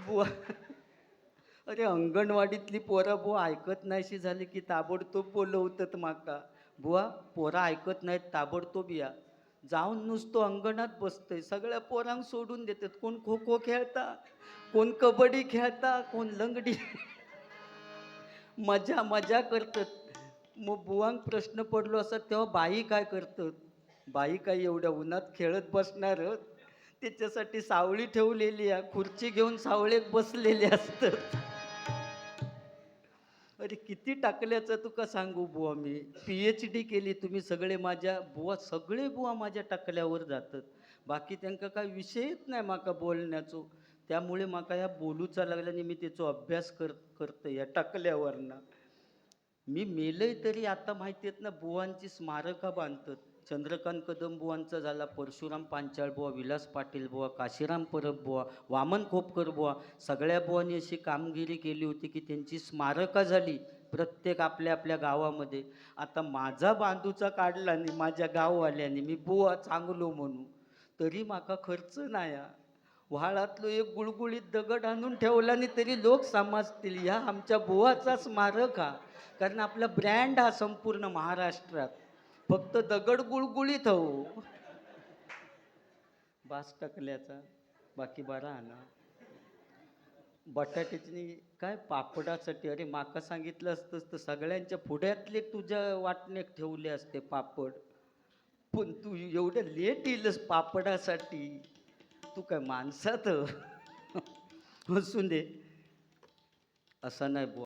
बुवा, अरे अंगणवाडीतली पोरं बुवा ऐकत नाहीशी झाली की ताबडतोब बोलवतात माका. बुवा, पोरा ऐकत नाहीत ताबडतोब या. जाऊन नुसतो अंगणात बसतंय, सगळ्या पोरांक सोडून देतात. कोण खो खो खेळता, कोण कबड्डी खेळता, कोण लंगडी. मजा मजा करतात. मग बुवांक प्रश्न पडलो असत तेव्हा बाई काय करतात? बाई काय एवढ्या उन्हात खेळत बसणार? त्याच्यासाठी सावळी ठेवलेली आहे, खुर्ची घेऊन सावळे बसलेले असतात. अरे किती टाकल्याचं तुका सांगू बुवा मी. PhD केली तुम्ही सगळे माझ्या बुवा, सगळे बुवा माझ्या टाकल्यावर जातात. बाकी त्यांका काय विषयच नाही माका बोलण्याचो. त्यामुळे माका ह्या बोलूचा लागल्याने मी त्याचा अभ्यास करतो या टाकल्यावरनं. मी मेलय तरी आता माहिती आहेत ना, बुवांची स्मारका बांधतात. चंद्रकांत कदम बुवांचा झाला, परशुराम पांचाळ बुवा, विलास पाटील बुवा, काशीराम परब बुवा, वामन खोपकर बुवा, सगळ्या बुवांनी अशी कामगिरी केली होती की त्यांची स्मारका झाली प्रत्येक आपल्या आपल्या गावामध्ये. आता माझा बांधूचा काढला नाही माझ्या गाववाल्याने, मी बुवा चांगलो म्हणू, तरी माका खर्च नाही. व्हाळातलो एक गुळगुळीत दगड आणून ठेवला नाही तरी लोक समजतील ह्या आमच्या बुवाचा स्मारक हा. कारण आपला ब्रँड हा संपूर्ण महाराष्ट्रात. फक्त दगड गुळगुळीत हो, बास टाकल्याचा. बाकी बरा आहे ना. बटाट्याची काय पापडासाठी, अरे माका सांगितलं असतंच तर सगळ्यांच्या पुढ्यातले तुझ्या वाटण्यात ठेवले असते पापड. पण तू एवढं लेट येईलच पापडासाठी, तू काय माणसात. हसून दे, असं नाही बुवा.